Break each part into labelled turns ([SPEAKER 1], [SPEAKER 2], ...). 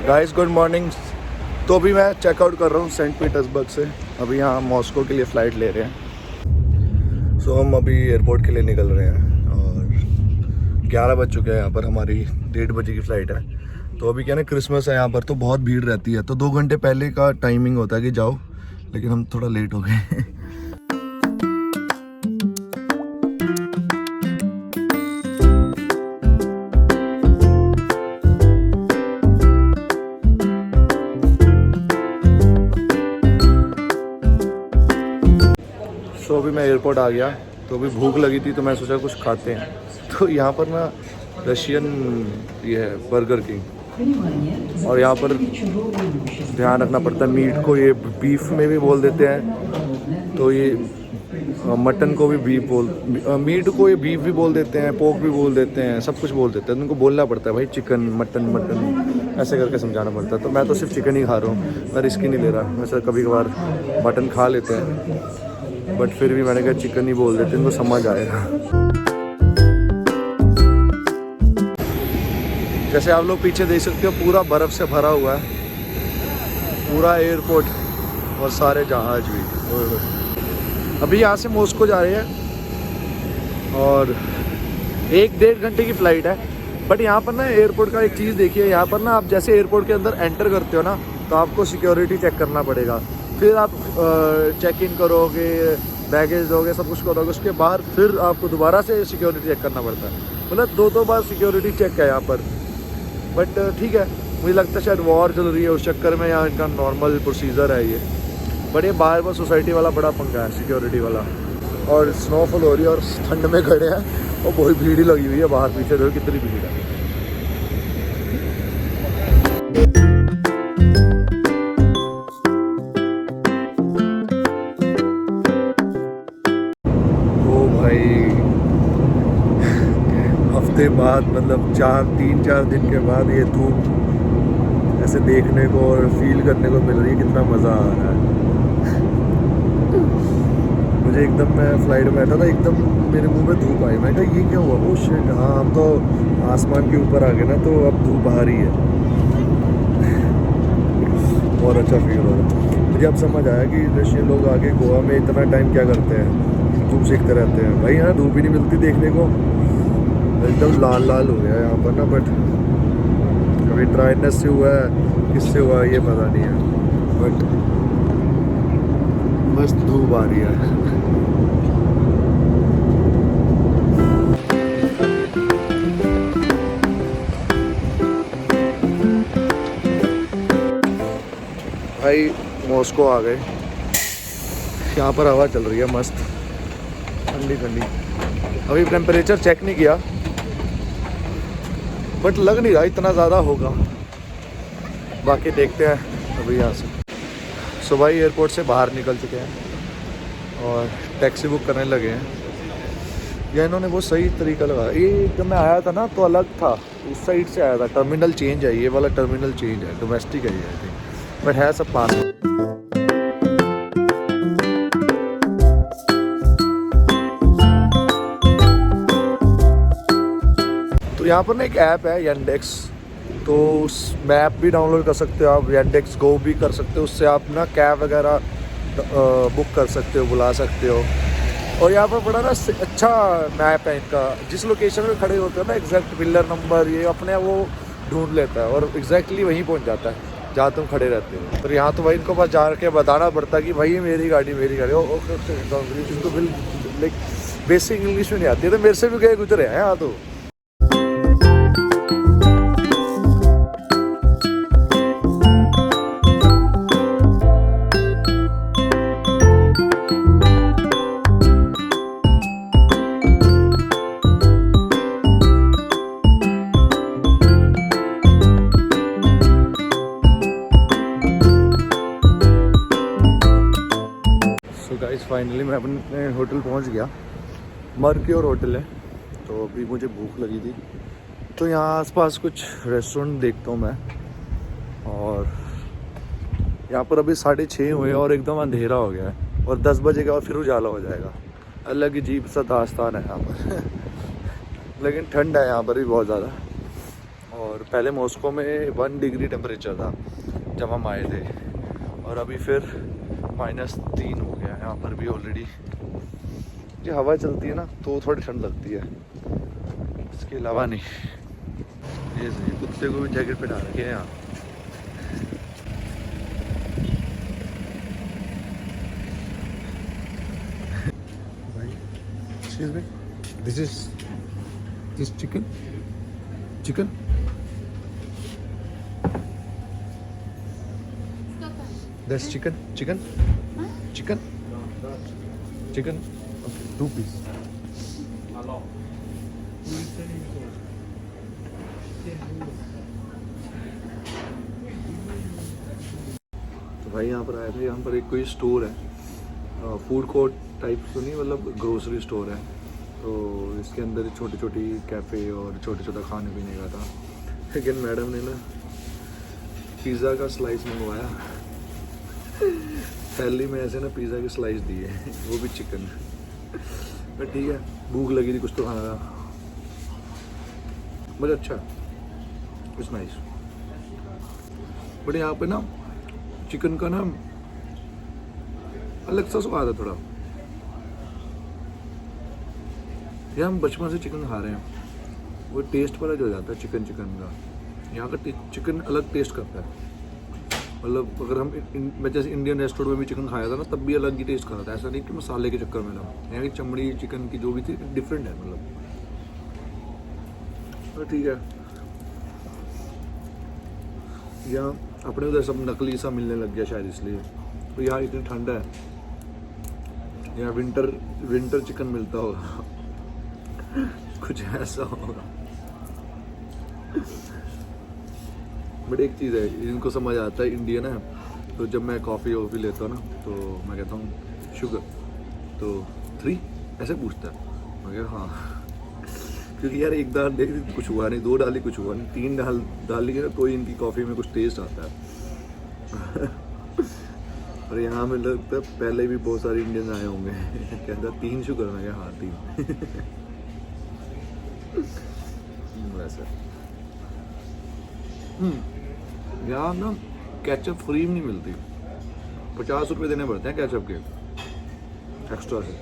[SPEAKER 1] Guys good morning. तो अभी मैं चेकआउट कर रहा हूँ सेंट पीटर्सबर्ग से। अभी यहाँ मॉस्को के लिए फ़्लाइट ले रहे हैं। सो हम अभी एयरपोर्ट के लिए निकल रहे हैं और 11 बज चुके हैं। यहाँ पर हमारी 1:30 बजे की फ़्लाइट है। तो अभी क्या ना, क्रिसमस है यहाँ पर, तो बहुत भीड़ रहती है। तो 2 घंटे पहले का टाइमिंग होता है कि जाओ, लेकिन हम थोड़ा लेट हो गए। तो अभी मैं एयरपोर्ट आ गया, तो अभी भूख लगी थी तो मैं सोचा कुछ खाते हैं। तो यहाँ पर ना रशियन ये है बर्गर किंग, और यहाँ पर ध्यान रखना पड़ता है मीट को ये बीफ में भी बोल देते हैं, तो ये मटन को भी मीट को ये बीफ भी बोल देते हैं, पोर्क भी बोल देते हैं, सब कुछ बोल देते हैं। उनको बोलना पड़ता है भाई चिकन मटन ऐसे करके समझाना पड़ता है। तो मैं तो सिर्फ चिकन ही खा रहा हूँ, मैं रिस्क ही नहीं ले रहा। वैसे कभी कभार मटन खा लेते हैं, बट फिर भी मैंने कहा चिकन ही बोल देते, इनको समझ आएगा। जैसे आप लोग पीछे देख सकते हो, पूरा बर्फ़ से भरा हुआ है पूरा एयरपोर्ट, और सारे जहाज भी। अभी यहाँ से मॉस्को जा रहे हैं और 1-1.5 घंटे की फ़्लाइट है। बट यहाँ पर ना एयरपोर्ट का एक चीज़ देखिए, यहाँ पर ना आप जैसे एयरपोर्ट के अंदर एंटर करते हो ना, तो आपको सिक्योरिटी चेक करना पड़ेगा। फिर आप चेक इन करोगे, बैगेज दोगे, सब कुछ करोगे, उसके बाद फिर आपको दोबारा से सिक्योरिटी चेक करना पड़ता है। मतलब 2 बार सिक्योरिटी चेक है यहाँ पर। बट ठीक है, मुझे लगता है शायद वॉर चल रही है उस चक्कर में यहाँ इनका नॉर्मल प्रोसीजर है ये। बट ये बार सोसाइटी वाला बड़ा पंगा है, सिक्योरिटी वाला। और स्नोफॉल हो रही है और ठंड में खड़े हैं और बहुत भीड़ ही लगी हुई है बाहर। पीछे देखो कितनी भीड़ है। हफ्ते बाद, मतलब 3-4 दिन के बाद ये धूप ऐसे देखने को और फील करने को मिल रही है, कितना मज़ा आ रहा है। मुझे एकदम, मैं फ़्लाइट में बैठा था, एकदम मेरे मुंह में धूप आई। मैं कहा ये क्या हुआ? ओ शिट, हाँ हम तो आसमान के ऊपर आ गए ना, तो अब धूप आ रही है। बहुत अच्छा फील हो रहा है। मुझे अब समझ आया कि रशियन लोग आके गोवा में इतना टाइम क्या करते हैं, धूप सेकते रहते हैं। भाई यहाँ धूप ही नहीं मिलती देखने को, एकदम लाल लाल हो गया यहाँ पर ना। बट कभी ड्राइनेस से हुआ है, किससे हुआ है ये पता नहीं है, बट मस्त धूप आ रही है। भाई मॉस्को आ गए। यहाँ पर हवा चल रही है मस्त ठंडी ठंडी। अभी टेम्परेचर चेक नहीं किया, बट लग नहीं रहा इतना ज़्यादा होगा। बाकी देखते हैं अभी यहाँ से। सुबह ही एयरपोर्ट से बाहर निकल चुके हैं और टैक्सी बुक करने लगे हैं। या इन्होंने बहुत सही तरीका लगाया। ये जब मैं आया था ना तो अलग था, उस साइड से आया था। टर्मिनल चेंज है, ये वाला टर्मिनल चेंज है, डोमेस्टिक है ये आई थिंक, बट है सब पास। तो यहाँ पर ना एक ऐप है Yandex, तो उस मैप भी डाउनलोड कर सकते हो आप, Yandex Go भी कर सकते हो। उससे आप ना कैब वगैरह बुक कर सकते हो, बुला सकते हो। और यहाँ पर बड़ा ना अच्छा मैप है इनका। जिस लोकेशन में खड़े होते हो ना, एग्जैक्ट पिलर नंबर ये अपने वो ढूंढ लेता है और एग्जैक्टली वहीं पहुँच जाता है जहाँ तुम खड़े रहते हो। तो यहाँ तो भाई इनको पास जा के बताना पड़ता है कि भाई ये मेरी गाड़ी ओके। इनको लाइक बेसिक इंग्लिश में नहीं आती है, तो मेरे से भी गए गुजरे हैं यहाँ। तो गाइस फाइनली मैं अपने होटल पहुंच गया। मर्क्योर होटल है। तो अभी मुझे भूख लगी थी, तो यहाँ आसपास कुछ रेस्टोरेंट देखता हूँ मैं। और यहाँ पर अभी 6:30 हुए और एकदम अंधेरा हो गया है, और 10 बजे के बाद फिर उजाला हो जाएगा। अलग अजीब सा दास्तान है यहाँ पर। लेकिन ठंड है यहाँ पर भी बहुत ज़्यादा। और पहले मॉस्को में 1 डिग्री टेम्परेचर था जब हम आए थे, और अभी फिर -3 हो गया यहाँ पर भी ऑलरेडी। जो हवा चलती है ना तो थोड़ी ठंड लगती है, इसके अलावा नहीं। ये सही, कुत्ते को भी जैकेट पहना रखे हैं यहाँ। Excuse me, this is chicken? That's chicken? Okay, 2 piece. तो भाई यहाँ पर आए थे, यहाँ पर एक कोई स्टोर है, फूड कोर्ट टाइप तो नहीं, मतलब ग्रोसरी स्टोर है। तो इसके अंदर छोटी छोटी कैफ़े और छोटा खाने पीने का था। लेकिन मैडम ने ना पिज़्ज़ा का स्लाइस मंगवाया, थैली में ऐसे ना पिज़्ज़ा की स्लाइस दी है, वो भी चिकन। बट ठीक है, भूख लगी थी, कुछ तो खाना था, बट अच्छा, इट्स नाइस। बट यहाँ पे ना चिकन का ना अलग सा स्वाद है थोड़ा। ये हम बचपन से चिकन खा रहे हैं, वो टेस्ट पर जो हो जाता है चिकन का। यहाँ का चिकन अलग टेस्ट करता है। मतलब अगर हम मैं जैसे इंडियन रेस्टोरेंट में भी चिकन खाया था ना, तब भी अलग ही टेस्ट कर रहा था। ऐसा नहीं कि मसाले के चक्कर में ना, यहाँ की चमड़ी चिकन की जो भी थी डिफरेंट है मतलब। तो ठीक है, यहाँ अपने उधर सब नकली सा मिलने लग गया शायद इसलिए। तो यहाँ इतनी ठंड है, यहाँ विंटर चिकन मिलता होगा कुछ ऐसा होगा। बट एक चीज़ है, इनको समझ आता है इंडियन है, तो जब मैं कॉफ़ी वॉफ़ी लेता हूँ ना तो मैं कहता हूँ शुगर, तो 3 ऐसे पूछता है। मैं कहता हाँ क्योंकि यार एक दाल देखी कुछ हुआ नहीं, 2 डाली कुछ हुआ नहीं, 3 डाली ना तो इनकी कॉफ़ी में कुछ टेस्ट आता है और यहाँ में लगता है पहले भी बहुत सारे इंडियन आए होंगे कहता 3 शुगर, मैं क्या हाँ 3 वैसे। यहाँ ना केचप फ्री नहीं मिलती, 50 रुपये देने पड़ते हैं केचप के एक्स्ट्रा से।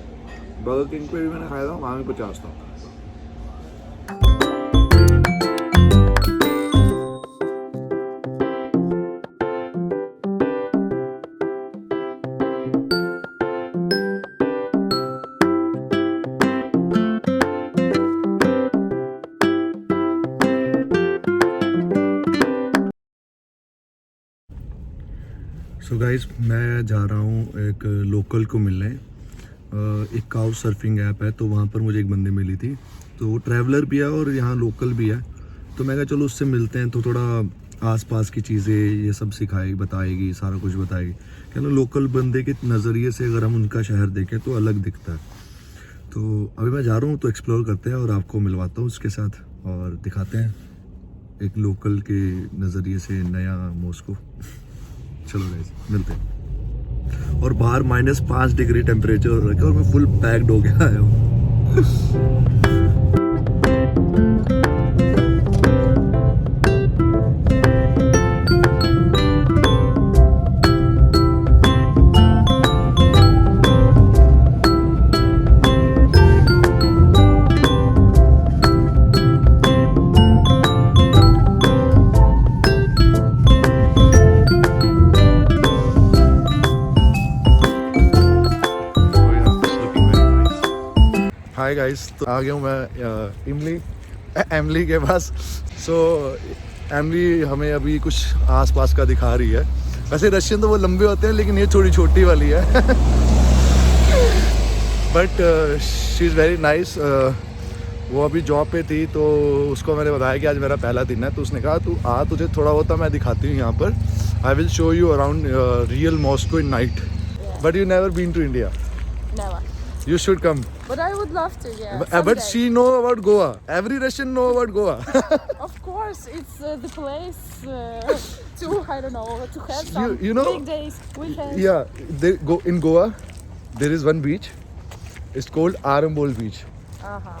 [SPEAKER 1] बर्गर किंग पे भी मैंने खाया था, वहाँ भी 50 था। सो गाइस, मैं जा रहा हूँ एक लोकल को मिलने। एक काउ सर्फिंग ऐप है, तो वहाँ पर मुझे एक बंदे मिली थी, तो वो ट्रैवलर भी है और यहाँ लोकल भी है। तो मैं कहा चलो उससे मिलते हैं, तो थोड़ा आसपास की चीज़ें ये सब बताएगी, सारा कुछ बताएगी। क्या ना, लोकल बंदे के नज़रिए से अगर हम उनका शहर देखें तो अलग दिखता है। तो अभी मैं जा रहा हूँ, तो एक्सप्लोर करते हैं और आपको मिलवाता हूँ उसके साथ और दिखाते हैं एक लोकल के नज़रिए से नया मॉस्को। चलो गाइस, मिलते हैं। और बाहर -5 डिग्री टेम्परेचर हो रखा है और मैं फुल पैक्ड हो गया आया हूँ। हाय गाइस, तो आ गया हूँ मैं एमली के पास। सो एमली हमें अभी कुछ आसपास का दिखा रही है। वैसे रशियन तो वो लंबे होते हैं, लेकिन ये थोड़ी छोटी वाली है but she is very nice. वो अभी जॉब पे थी, तो उसको मैंने बताया कि आज मेरा पहला दिन है, तो उसने कहा तू आ, तुझे थोड़ा बहुत मैं दिखाती हूँ यहाँ पर। I will show you around real Moscow in night. But you never been to India?
[SPEAKER 2] Never.
[SPEAKER 1] You should come.
[SPEAKER 2] But I would love to, yeah.
[SPEAKER 1] But she know about Goa. Every Russian know about Goa.
[SPEAKER 2] Of course, it's the place to, I don't know, to have some
[SPEAKER 1] you know,
[SPEAKER 2] big days, weekends.
[SPEAKER 1] Yeah, in Goa, there is one beach. It's called Arambol Beach.
[SPEAKER 2] Uh-huh.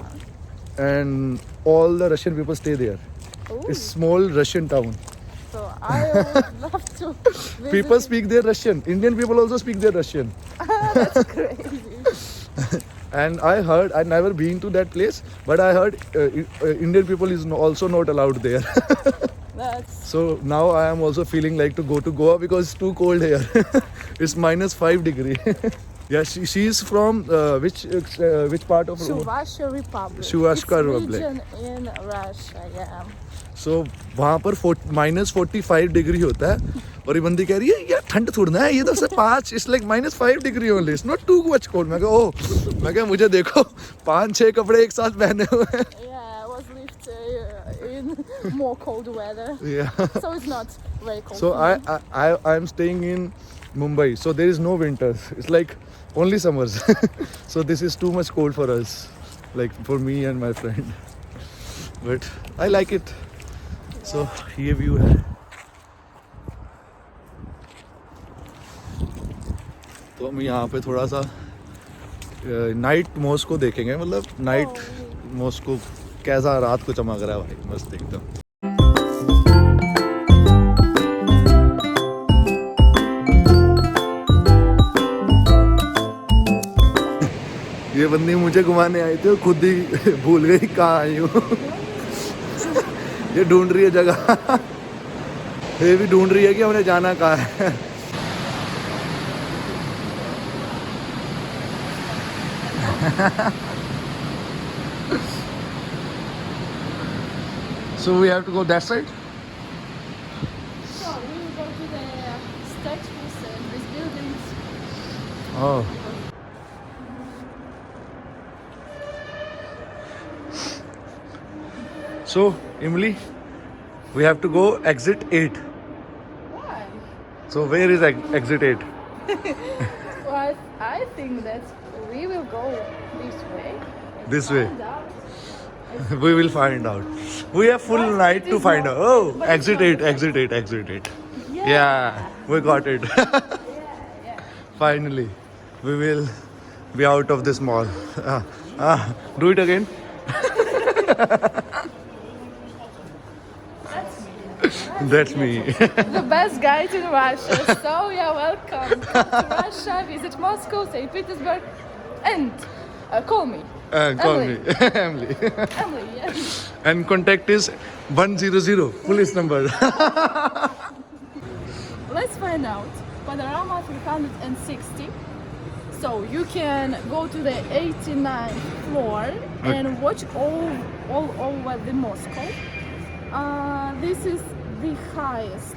[SPEAKER 1] And all the Russian people stay there.
[SPEAKER 2] Ooh.
[SPEAKER 1] It's small Russian town.
[SPEAKER 2] So I would love to visit.
[SPEAKER 1] People speak their Russian. Indian people also speak their Russian.
[SPEAKER 2] That's crazy.
[SPEAKER 1] And I heard, I never been to that place, but I heard Indian people is also not allowed there.
[SPEAKER 2] That's
[SPEAKER 1] So now I am also feeling like to go to Goa because it's too cold here. It's -5 degree. Yeah, she is from which part of
[SPEAKER 2] Chuvasha Republic.
[SPEAKER 1] Chuvasha
[SPEAKER 2] It's
[SPEAKER 1] Republic.
[SPEAKER 2] region in Russia, yeah.
[SPEAKER 1] So वहाँ पर -45 degree होता है और ये बंदी कह रही है यार ठंड थोड़ा है ये तो सिर्फ 5 it's like -5 degree only it's not too much cold मैं कहा ओह मैं कहा मुझे देखो 5-6 कपड़े एक साथ पहने हुए हैं
[SPEAKER 2] Yeah, I was lived in more cold weather,
[SPEAKER 1] yeah.
[SPEAKER 2] so it's not very cold.
[SPEAKER 1] So
[SPEAKER 2] for me.
[SPEAKER 1] I am staying in Mumbai so there is no winters it's like only summers so this is too much cold for us like for me and my friend but I like it so ये view है तो हम यहाँ पे थोड़ा सा night Moscow देखेंगे मतलब नाइट मॉस्को कैसा रात को चमक रहा है भाई मस्त एकदम ये बंदी मुझे घुमाने आई थी और खुद ही भूल गई कहाँ आई हूँ ये ढूंढ रही है जगह ये भी ढूंढ रही है कि हमने जाना कहाँ है So we have to go that side?
[SPEAKER 2] So we will go to the statues and these buildings.
[SPEAKER 1] Oh. So, Emily, we have to go exit 8.
[SPEAKER 2] Why?
[SPEAKER 1] So where is exit 8?
[SPEAKER 2] Well, I think that we will go this way. and
[SPEAKER 1] This way.
[SPEAKER 2] find out.
[SPEAKER 1] We will find out. We have full
[SPEAKER 2] But
[SPEAKER 1] night
[SPEAKER 2] it
[SPEAKER 1] to
[SPEAKER 2] is
[SPEAKER 1] find
[SPEAKER 2] not-
[SPEAKER 1] out. Oh,
[SPEAKER 2] but it's
[SPEAKER 1] exit
[SPEAKER 2] not
[SPEAKER 1] 8,
[SPEAKER 2] the
[SPEAKER 1] exit 8, exit 8.
[SPEAKER 2] Yeah.
[SPEAKER 1] Yeah, we got it.
[SPEAKER 2] Yeah.
[SPEAKER 1] Finally, we will be out of this mall. Do it again. That's me.
[SPEAKER 2] The best guide in Russia. So yeah, welcome. Come to Russia, visit Moscow, St. Petersburg, and call me.
[SPEAKER 1] Call
[SPEAKER 2] Emily.
[SPEAKER 1] me, Emily.
[SPEAKER 2] Emily, yes.
[SPEAKER 1] And contact is 100, police number.
[SPEAKER 2] Let's find out. Panorama 360. So you can go to the 89th floor and watch all over the Moscow. This is the highest,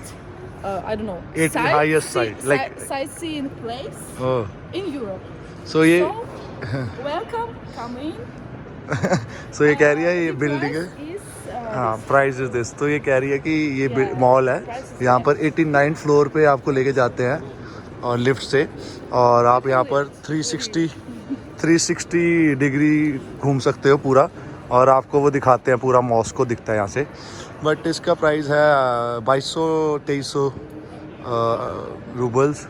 [SPEAKER 2] I don't know,
[SPEAKER 1] Highest site, like-
[SPEAKER 2] sightseeing place
[SPEAKER 1] Oh,
[SPEAKER 2] in Europe.
[SPEAKER 1] so ये
[SPEAKER 2] So, welcome, come in.
[SPEAKER 1] so ये कह रही है ये
[SPEAKER 2] The
[SPEAKER 1] building है
[SPEAKER 2] price is,
[SPEAKER 1] हाँ price is this तो ये कह रही है कि ये
[SPEAKER 2] Yeah,
[SPEAKER 1] मॉल है
[SPEAKER 2] price is
[SPEAKER 1] यहाँ पर 89 फ्लोर पे आपको लेके जाते हैं और लिफ्ट से और आप यहाँ पर 360 डिग्री घूम सकते हो पूरा और आपको वो दिखाते हैं पूरा मॉस्को दिखता है यहाँ से बट इसका प्राइस है 2200-2300 रूबल्स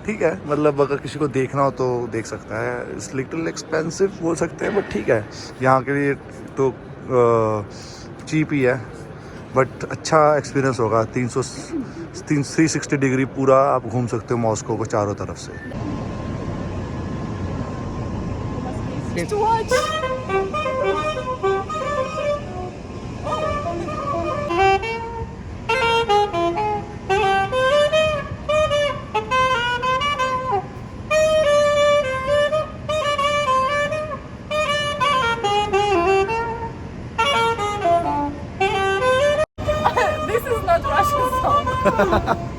[SPEAKER 1] ठीक है मतलब अगर किसी को देखना हो तो देख सकता है इट्स लिटिल एक्सपेंसिव बोल सकते हैं बट ठीक है यहाँ के लिए तो चीप ही है बट अच्छा एक्सपीरियंस होगा 360 डिग्री पूरा आप घूम सकते हो मॉस्को को चारों तरफ से
[SPEAKER 2] to watch. This is not Russian song.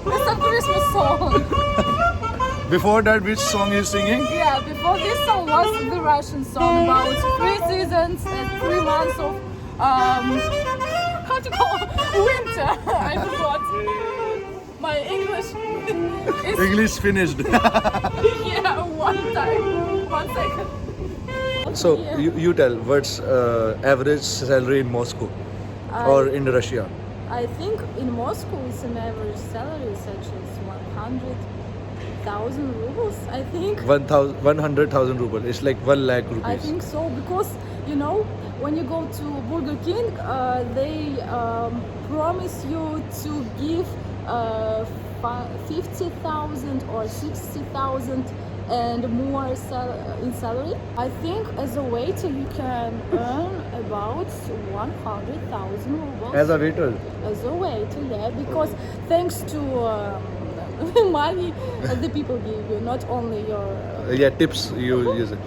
[SPEAKER 2] It's a Christmas song.
[SPEAKER 1] Before that, which song is singing?
[SPEAKER 2] Yeah, before this song was the Russian song about 3 seasons and 3 months of how to call winter. I forgot. My English is
[SPEAKER 1] English finished.
[SPEAKER 2] yeah, one time. 1 second.
[SPEAKER 1] So you tell what's average salary in Moscow or in Russia?
[SPEAKER 2] I think in Moscow it's an average salary such as 100,000 rubles, I think.
[SPEAKER 1] 100,000 ruble. It's like 1 lakh rupees.
[SPEAKER 2] I think so because you know when you go to Burger King, they promise you to give 50,000 or 60,000 and more in salary. I think as a waiter you can earn about 100,000 rubles.
[SPEAKER 1] As a waiter.
[SPEAKER 2] As a waiter, yeah, because thanks to money the people give you, not only your
[SPEAKER 1] Yeah, tips you use it.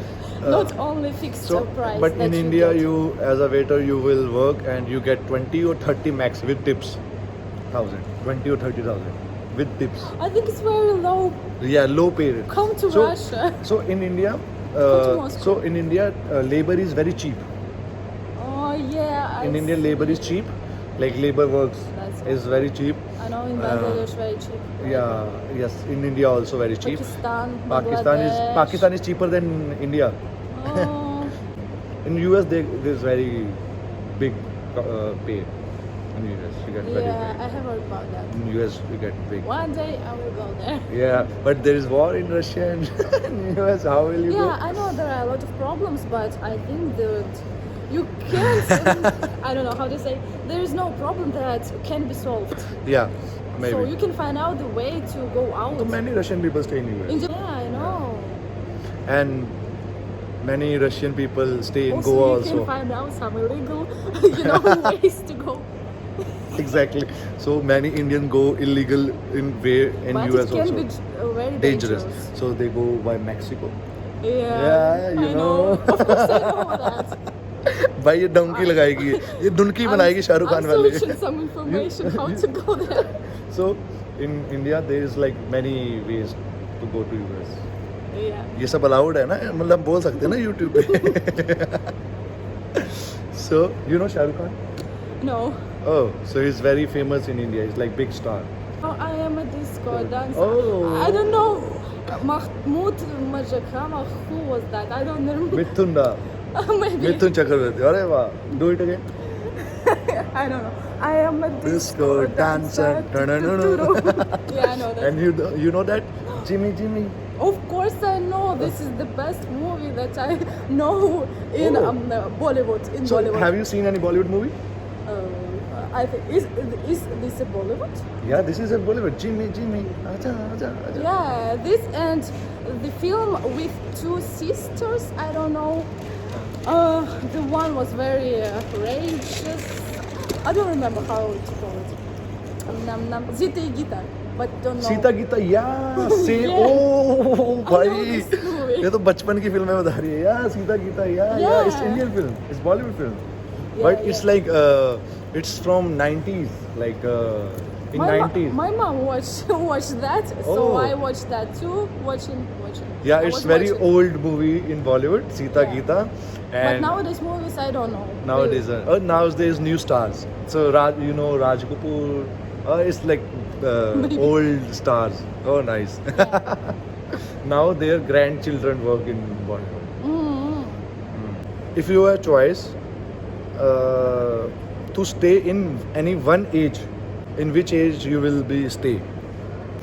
[SPEAKER 2] not only fixed
[SPEAKER 1] So,
[SPEAKER 2] price.
[SPEAKER 1] but
[SPEAKER 2] that
[SPEAKER 1] in
[SPEAKER 2] you
[SPEAKER 1] India,
[SPEAKER 2] get.
[SPEAKER 1] you as a waiter, you will work and you get 20 or 30 max with tips. 20 or 30,000 with tips.
[SPEAKER 2] I think it's very low.
[SPEAKER 1] Yeah, low pay.
[SPEAKER 2] Come to
[SPEAKER 1] So-
[SPEAKER 2] Russia.
[SPEAKER 1] So in India,
[SPEAKER 2] to Moscow.
[SPEAKER 1] so in India, labor is very cheap.
[SPEAKER 2] Oh yeah.
[SPEAKER 1] In
[SPEAKER 2] I
[SPEAKER 1] India,
[SPEAKER 2] see.
[SPEAKER 1] labor is cheap. Like labor works
[SPEAKER 2] That's
[SPEAKER 1] is very cheap.
[SPEAKER 2] I know in Bangladesh very cheap.
[SPEAKER 1] Yeah, yes. In India also very cheap.
[SPEAKER 2] Pakistan,
[SPEAKER 1] Pakistan
[SPEAKER 2] Bangladesh.
[SPEAKER 1] is cheaper than India.
[SPEAKER 2] Oh,
[SPEAKER 1] In US, there's very big pay. In US, you get very
[SPEAKER 2] yeah,
[SPEAKER 1] big.
[SPEAKER 2] I have heard about that.
[SPEAKER 1] In US, you get big.
[SPEAKER 2] One day I will go there.
[SPEAKER 1] Yeah, but there is war in Russia and in US. How will you
[SPEAKER 2] Yeah, I know there are a lot of problems, but I think that you can't. I don't know how to say. There is no problem that can be solved.
[SPEAKER 1] go? Yeah, maybe.
[SPEAKER 2] So you can find out the way to go out.
[SPEAKER 1] So many Russian people stay in US,
[SPEAKER 2] Yeah, I know.
[SPEAKER 1] and many Russian people stay in
[SPEAKER 2] Also,
[SPEAKER 1] Goa
[SPEAKER 2] you
[SPEAKER 1] also.
[SPEAKER 2] can find out some illegal, ways to go.
[SPEAKER 1] Exactly. So many Indians go illegal in
[SPEAKER 2] But
[SPEAKER 1] US
[SPEAKER 2] it can
[SPEAKER 1] also.
[SPEAKER 2] be very
[SPEAKER 1] Dangerous.
[SPEAKER 2] dangerous.
[SPEAKER 1] So they go by Mexico.
[SPEAKER 2] Yeah,
[SPEAKER 1] Yeah, you
[SPEAKER 2] I
[SPEAKER 1] know.
[SPEAKER 2] Of course I know that.
[SPEAKER 1] भाई ये डंकी लगाएगी ये दुनकी बनाएगी Shahrukh Khan
[SPEAKER 2] I'm
[SPEAKER 1] वाली
[SPEAKER 2] searching some information how to go there.
[SPEAKER 1] So in India there is like many ways to go to US.
[SPEAKER 2] Yeah.
[SPEAKER 1] ये सब allowed है ना मतलब बोल सकते हैं ना YouTube पे So you know Shah Rukh Khan?
[SPEAKER 2] No.
[SPEAKER 1] Oh, so he's very famous in India. He's like big star.
[SPEAKER 2] Oh, I am a disco dancer.
[SPEAKER 1] Oh.
[SPEAKER 2] I don't know. Mahmoud Majakama, who was that? I don't remember.
[SPEAKER 1] मिथुन दा
[SPEAKER 2] Maybe.
[SPEAKER 1] Mithun Chakraborty अरे वाह do it again.
[SPEAKER 2] I don't know. I am a disco
[SPEAKER 1] Disco
[SPEAKER 2] dancer.
[SPEAKER 1] dancer.
[SPEAKER 2] Yeah, I know that.
[SPEAKER 1] And you know that Jimmy
[SPEAKER 2] Of course I know. This is the best movie that I know in
[SPEAKER 1] Oh.
[SPEAKER 2] Bollywood. In
[SPEAKER 1] So
[SPEAKER 2] Bollywood.
[SPEAKER 1] have you seen any Bollywood movie?
[SPEAKER 2] I think is this a Bollywood?
[SPEAKER 1] Yeah, this is a Bollywood. Jimmy, acha, acha, acha.
[SPEAKER 2] Yeah, this and the film with two sisters. I don't know. The one was very courageous. I don't remember how it's called. Zita and Gita, but don't know.
[SPEAKER 1] Sita Gita या से
[SPEAKER 2] Yeah.
[SPEAKER 1] ओ भाई
[SPEAKER 2] this movie.
[SPEAKER 1] ये तो बचपन की फिल्में बता रही है या सीता गीता या
[SPEAKER 2] Yeah.
[SPEAKER 1] it's Indian film, it's Bollywood film,
[SPEAKER 2] Yeah,
[SPEAKER 1] but it's
[SPEAKER 2] yeah.
[SPEAKER 1] like it's from 90s, like in 90s.
[SPEAKER 2] My mom watched that, so
[SPEAKER 1] Oh.
[SPEAKER 2] I watched that too. Watching.
[SPEAKER 1] Yeah,
[SPEAKER 2] I
[SPEAKER 1] it's
[SPEAKER 2] was
[SPEAKER 1] very
[SPEAKER 2] watching.
[SPEAKER 1] old movie in Bollywood, Sita
[SPEAKER 2] Yeah.
[SPEAKER 1] Geeta,
[SPEAKER 2] But
[SPEAKER 1] and
[SPEAKER 2] nowadays movies, I don't know.
[SPEAKER 1] nowadays nowadays new stars. So you know Raj Kapoor, it's like
[SPEAKER 2] Maybe.
[SPEAKER 1] old stars. Oh, nice.
[SPEAKER 2] Yeah.
[SPEAKER 1] Now their grandchildren work in Bollywood.
[SPEAKER 2] Mm.
[SPEAKER 1] If you have choice to stay in any one age, in which age you will be stay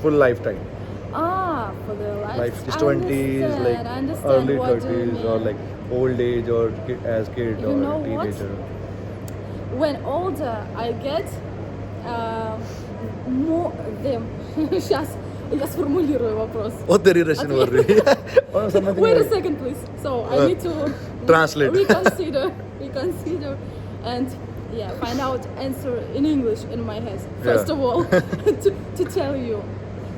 [SPEAKER 1] full lifetime?
[SPEAKER 2] For the life.
[SPEAKER 1] Like his
[SPEAKER 2] I
[SPEAKER 1] 20s,
[SPEAKER 2] understand,
[SPEAKER 1] like
[SPEAKER 2] I understand
[SPEAKER 1] early
[SPEAKER 2] what you
[SPEAKER 1] 30s, or
[SPEAKER 2] mean.
[SPEAKER 1] like old age, or as kid
[SPEAKER 2] You
[SPEAKER 1] or
[SPEAKER 2] know what?
[SPEAKER 1] teenager.
[SPEAKER 2] When older I get, more them. Сейчас я сформулирую вопрос.
[SPEAKER 1] Oh, तेरी Russian
[SPEAKER 2] Ответ.
[SPEAKER 1] बोल रही है. Oh, समझ
[SPEAKER 2] Wait a
[SPEAKER 1] गई.
[SPEAKER 2] second, please. So I need to
[SPEAKER 1] Translate.
[SPEAKER 2] reconsider, and yeah, find out answer in English in my head. First
[SPEAKER 1] Yeah.
[SPEAKER 2] of all, to tell you.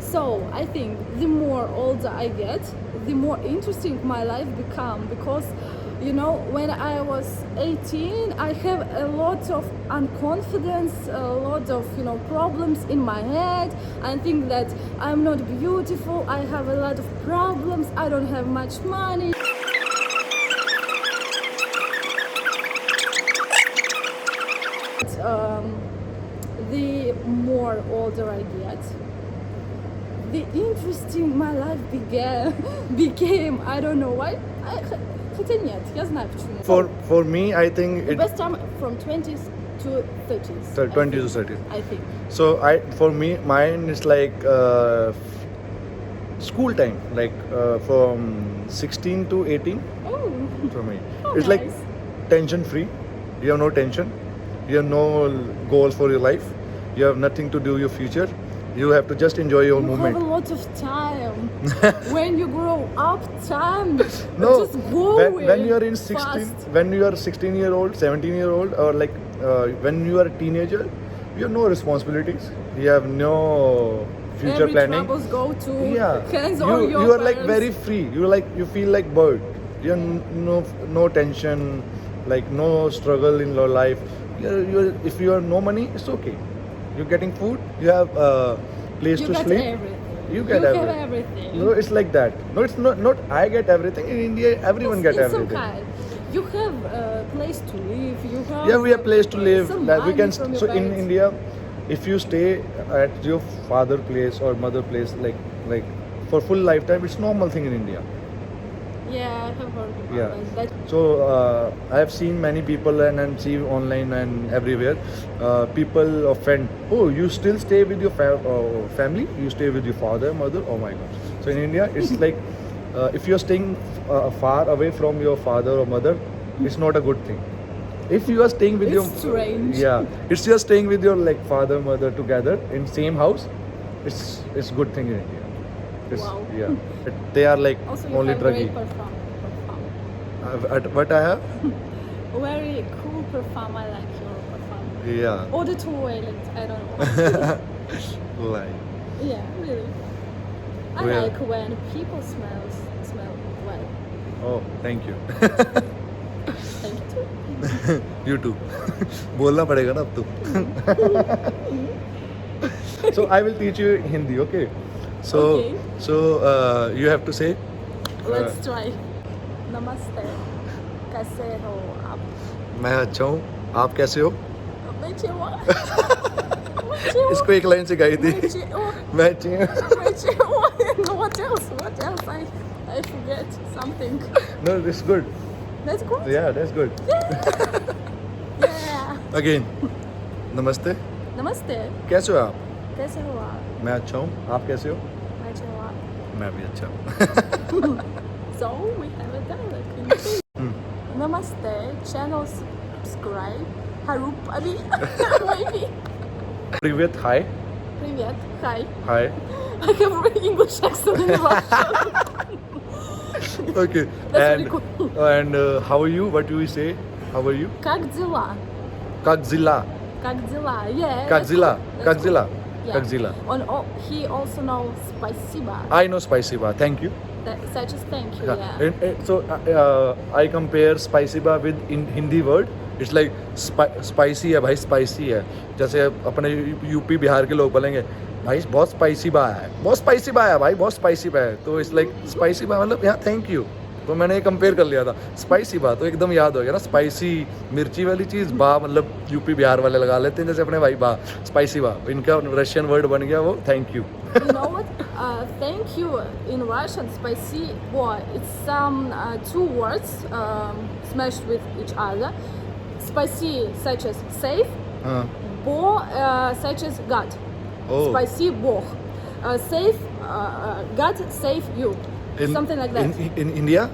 [SPEAKER 2] So I think the more older I get, the more interesting my life become, because when I was 18, I have a lot of unconfidence, a lot of problems in my head. I think that I'm not beautiful, I have a lot of problems, I don't have much money. The more older I get, the interesting my life became. I don't know why. Хотя нет, я знаю почему.
[SPEAKER 1] For me, I think
[SPEAKER 2] The
[SPEAKER 1] it
[SPEAKER 2] best time from 20s to 30s.
[SPEAKER 1] 20 to 30.
[SPEAKER 2] I think.
[SPEAKER 1] So for me, mine is like school time, like from 16 to 18
[SPEAKER 2] Oh,
[SPEAKER 1] for me.
[SPEAKER 2] Oh,
[SPEAKER 1] It's like
[SPEAKER 2] nice.
[SPEAKER 1] tension free. You have no tension. You have no goals for your life. You have nothing to do your future. You have to just enjoy your
[SPEAKER 2] You
[SPEAKER 1] moment.
[SPEAKER 2] have a lot of time. When you grow up, time
[SPEAKER 1] No,
[SPEAKER 2] just go
[SPEAKER 1] when you are in 16,
[SPEAKER 2] fast.
[SPEAKER 1] when you are 16-year-old, 17-year-old, or like when you are a teenager, you have no responsibilities. You have no future
[SPEAKER 2] Every
[SPEAKER 1] planning.
[SPEAKER 2] troubles go to
[SPEAKER 1] Yeah,
[SPEAKER 2] hands on your
[SPEAKER 1] you are like
[SPEAKER 2] parents.
[SPEAKER 1] very free. You feel like bird. You have no tension, like no struggle in your life. If you have no money, it's okay. You're getting food. You have a place
[SPEAKER 2] You
[SPEAKER 1] to
[SPEAKER 2] get
[SPEAKER 1] sleep.
[SPEAKER 2] everything.
[SPEAKER 1] You get
[SPEAKER 2] have
[SPEAKER 1] everything.
[SPEAKER 2] everything.
[SPEAKER 1] No, it's like that. No, it's not. I get everything in India. Everyone get
[SPEAKER 2] It's
[SPEAKER 1] everything.
[SPEAKER 2] okay. You have a place to live. You have
[SPEAKER 1] Yeah, we have place to live.
[SPEAKER 2] some
[SPEAKER 1] That we
[SPEAKER 2] money
[SPEAKER 1] can.
[SPEAKER 2] from your
[SPEAKER 1] So in
[SPEAKER 2] parents.
[SPEAKER 1] India, if you stay at your father place or mother place, like for full lifetime, it's normal thing in India.
[SPEAKER 2] Yeah, I have heard about
[SPEAKER 1] Yeah.
[SPEAKER 2] that.
[SPEAKER 1] So I have seen many people and see online and everywhere. People offend. Oh, you still stay with your family? You stay with your father, mother? Oh my God. So in India, it's like if you're staying far away from your father or mother, it's not a good thing. If you are staying with
[SPEAKER 2] It's
[SPEAKER 1] your
[SPEAKER 2] strange.
[SPEAKER 1] it's just staying with your like father, mother together in same house. It's good thing in India. It's,
[SPEAKER 2] Wow.
[SPEAKER 1] Yeah. They are like
[SPEAKER 2] Also, you
[SPEAKER 1] only
[SPEAKER 2] have
[SPEAKER 1] druggy.
[SPEAKER 2] great perfume.
[SPEAKER 1] What I have?
[SPEAKER 2] Very cool perfume. I like your perfume.
[SPEAKER 1] Yeah.
[SPEAKER 2] Or the toilet. I don't know.
[SPEAKER 1] Like.
[SPEAKER 2] Yeah, really. I
[SPEAKER 1] Well-
[SPEAKER 2] like when people smell well.
[SPEAKER 1] Oh, thank you.
[SPEAKER 2] Thank you.
[SPEAKER 1] You too. बोलना पड़ेगा ना अब तो. So I will teach you Hindi, okay? So
[SPEAKER 2] Okay.
[SPEAKER 1] You have to say.
[SPEAKER 2] Let's try. Namaste. कैसे हो आप?
[SPEAKER 1] मैं अच्छा हूँ. आप कैसे हो?
[SPEAKER 2] मैं चिवा. मैं चिवा.
[SPEAKER 1] इसको एक लाइन सिखाई थी.
[SPEAKER 2] मैं चिवा.
[SPEAKER 1] मैं अच्छी हूँ.
[SPEAKER 2] मैं चिवा. No, what else? What else? I forget something.
[SPEAKER 1] No, it's good.
[SPEAKER 2] That's good.
[SPEAKER 1] Yeah, that's good.
[SPEAKER 2] Yeah.
[SPEAKER 1] Again. नमस्ते.
[SPEAKER 2] Namaste.
[SPEAKER 1] कैसे हो आप?
[SPEAKER 2] कैसे हो आप?
[SPEAKER 1] मैं अच्छा हूँ. आप कैसे हो?
[SPEAKER 2] मैं चिवा.
[SPEAKER 1] मैं भी अच्छा हूँ.
[SPEAKER 2] So we have a dialogue. Namaste. Channel subscribe. Harup Abi. Maybe.
[SPEAKER 1] Привет. Hi.
[SPEAKER 2] Привет. Hi.
[SPEAKER 1] Hi.
[SPEAKER 2] I have an English accent in Russian.
[SPEAKER 1] Okay.
[SPEAKER 2] That's
[SPEAKER 1] and
[SPEAKER 2] very cool.
[SPEAKER 1] and how are you? What do we say? How are you?
[SPEAKER 2] Как дела?
[SPEAKER 1] Как дела?
[SPEAKER 2] Как дела? Yeah.
[SPEAKER 1] Как
[SPEAKER 2] that's
[SPEAKER 1] дела?
[SPEAKER 2] cool.
[SPEAKER 1] Как
[SPEAKER 2] That's
[SPEAKER 1] дела?
[SPEAKER 2] cool. Yeah.
[SPEAKER 1] Как дела?
[SPEAKER 2] He also knows спасибо.
[SPEAKER 1] I know spicy bar. Thank you.
[SPEAKER 2] Such as thank you.
[SPEAKER 1] Yeah.
[SPEAKER 2] Yeah.
[SPEAKER 1] So I compare spicy bar with in Hindi word. It's like spicy है भाई, spicy है. जैसे अपने UP Bihar के लोग बोलेंगे भाई बहुत स्पाइसी बा है, बहुत स्पाइसी बा है भाई, बहुत स्पाइसी बा है. तो इट्स लाइक स्पाइसी बा मतलब यहाँ थैंक यू. तो मैंने ये कंपेयर कर लिया था. स्पाइसी बा तो एकदम याद हो गया ना, स्पाइसी मिर्ची वाली चीज़. बा मतलब यूपी बिहार वाले लगा लेते हैं, जैसे अपने भाई बा. स्पाइसी बा इनका रशियन वर्ड बन गया वो thank you.
[SPEAKER 2] You know what? Thank you in Russian, спасибо. It's some two words smashed with each other. Спаси such as save,
[SPEAKER 1] हाँ.
[SPEAKER 2] Bo such as God.
[SPEAKER 1] Oh.
[SPEAKER 2] Спаси Бог. Save God save you. Something like that.
[SPEAKER 1] In India,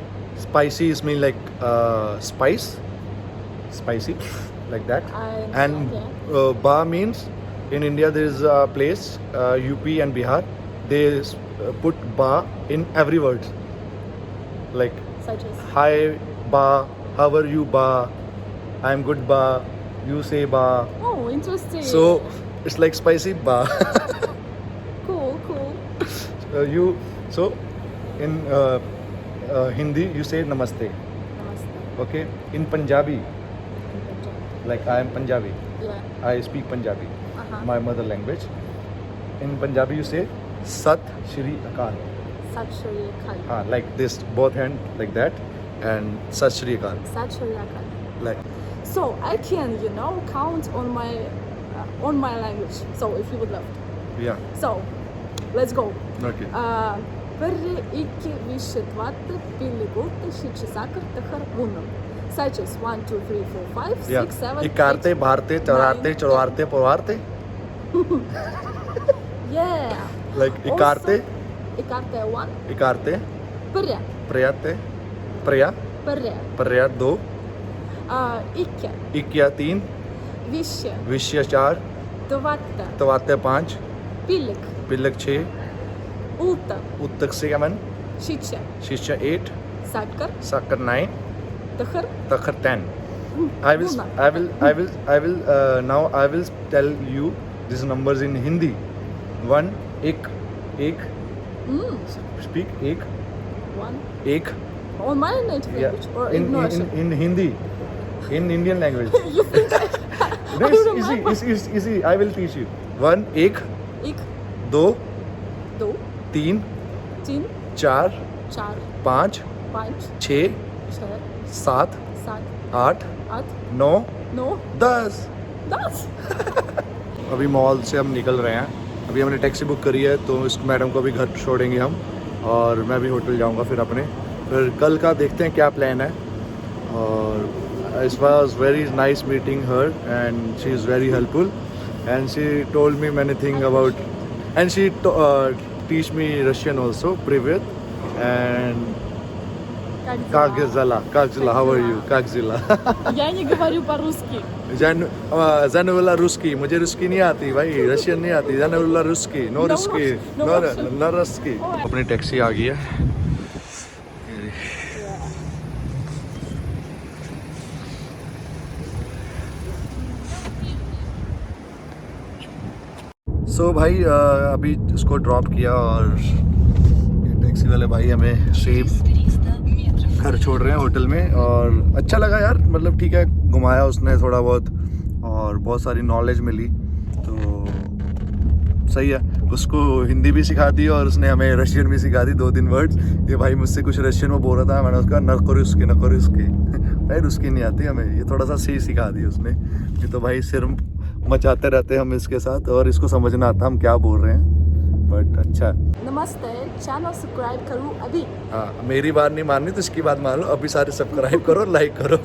[SPEAKER 1] spicy is mean like spice, spicy, like that. And ba means in India there is a place UP and Bihar. They put ba in every word. Like
[SPEAKER 2] Such as
[SPEAKER 1] hi ba, how are you ba, I'm good ba, you say ba.
[SPEAKER 2] oh, interesting.
[SPEAKER 1] So it's like spicy ba.
[SPEAKER 2] cool.
[SPEAKER 1] So in Hindi you say namaste.
[SPEAKER 2] Namaste.
[SPEAKER 1] Okay. In Punjabi,
[SPEAKER 2] In Punjab.
[SPEAKER 1] like I am Punjabi,
[SPEAKER 2] Yeah.
[SPEAKER 1] I speak Punjabi, my mother language. In Punjabi you say Sat Shri Akal.
[SPEAKER 2] Sat Shri Akal.
[SPEAKER 1] Like this, both hand like that, and Sat Shri Akal.
[SPEAKER 2] Sat Shri Akal.
[SPEAKER 1] Like
[SPEAKER 2] So I can, count on my language. So if you would love.
[SPEAKER 1] yeah.
[SPEAKER 2] So let's go.
[SPEAKER 1] Okay.
[SPEAKER 2] Първи iki više двата пили гулта шичи сакър тахър унам. Such as 1, 2, 3, 4, 5, 6,
[SPEAKER 1] Yeah.
[SPEAKER 2] 7,
[SPEAKER 1] Ikarte,
[SPEAKER 2] 8.
[SPEAKER 1] bharte, chaurarte,
[SPEAKER 2] nine,
[SPEAKER 1] chorwarte, porwarte.
[SPEAKER 2] Yeah.
[SPEAKER 1] Like ikarte,
[SPEAKER 2] Ikarte е 1.
[SPEAKER 1] ikarte,
[SPEAKER 2] Пъря.
[SPEAKER 1] prayate, praya,
[SPEAKER 2] Пъря.
[SPEAKER 1] praya 2,
[SPEAKER 2] Ikke,
[SPEAKER 1] इक्या 3,
[SPEAKER 2] Visje,
[SPEAKER 1] Vishwa 4,
[SPEAKER 2] Tovatte,
[SPEAKER 1] तवात्य 5,
[SPEAKER 2] Pillik,
[SPEAKER 1] पिल्लक 6,
[SPEAKER 2] Uta,
[SPEAKER 1] उत्तक 7,
[SPEAKER 2] Shiche,
[SPEAKER 1] शिष्य 8,
[SPEAKER 2] Sakar,
[SPEAKER 1] साकर 9,
[SPEAKER 2] Tahar,
[SPEAKER 1] Takhar 10. I will now I will tell you these numbers in Hindi. 1 ek, speak ek,
[SPEAKER 2] 1.
[SPEAKER 1] ek,
[SPEAKER 2] On my native
[SPEAKER 1] yeah,
[SPEAKER 2] language or in Russian?
[SPEAKER 1] in Hindi, in Indian language.
[SPEAKER 2] You think
[SPEAKER 1] No, it's easy. I will teach you. 1 ek,
[SPEAKER 2] Ik,
[SPEAKER 1] 2,
[SPEAKER 2] 2,
[SPEAKER 1] 3,
[SPEAKER 2] 3,
[SPEAKER 1] 4,
[SPEAKER 2] 4,
[SPEAKER 1] 5,
[SPEAKER 2] 5,
[SPEAKER 1] 6,
[SPEAKER 2] 6,
[SPEAKER 1] 7,
[SPEAKER 2] 7,
[SPEAKER 1] 8,
[SPEAKER 2] 8,
[SPEAKER 1] 9,
[SPEAKER 2] 9,
[SPEAKER 1] 10.
[SPEAKER 2] 10.
[SPEAKER 1] अभी mall से हम निकल रहे हैं. अभी हमने taxi book करी है तो इस मैडम को अभी घर छोड़ेंगे हम और मैं भी होटल जाऊंगा फिर कल का देखते हैं क्या प्लान है. और it was very nice meeting her and she is very helpful and she told me many things about and she teach me Russian also привет and
[SPEAKER 2] Как дела?
[SPEAKER 1] как дела, how are you, как дела.
[SPEAKER 2] Я не говорю по-русски.
[SPEAKER 1] Zanulla Ruski, मुझे रुस्की नहीं आती भाई, Russian नहीं आती. Zanulla Ruski, no Ruski, no Ruski. अपनी taxi आ गई है. सो भाई अभी इसको ड्रॉप किया और ये टैक्सी वाले भाई हमें सेफ घर छोड़ रहे हैं होटल में. और अच्छा लगा यार, मतलब ठीक है, घुमाया उसने थोड़ा बहुत और बहुत सारी नॉलेज मिली तो सही है. उसको हिंदी भी सिखा दी और उसने हमें रशियन भी सिखा दी 2-3 वर्ड्स. ये भाई मुझसे कुछ रशियन में बोल रहा था, मैंने उसका न करो उसकी भाई रुस्की नहीं आती हमें, ये थोड़ा सा सही सिखा दी उसने. ये तो भाई सिर मचाते रहते हम इसके साथ और इसको समझना आता हम क्या बोल रहे हैं, बट अच्छा.
[SPEAKER 2] नमस्ते, चैनल सब्सक्राइब करो अभी.
[SPEAKER 1] हाँ, मेरी बात नहीं माननी तो इसकी बात मान लो. अभी सारे सब्सक्राइब करो, लाइक करो.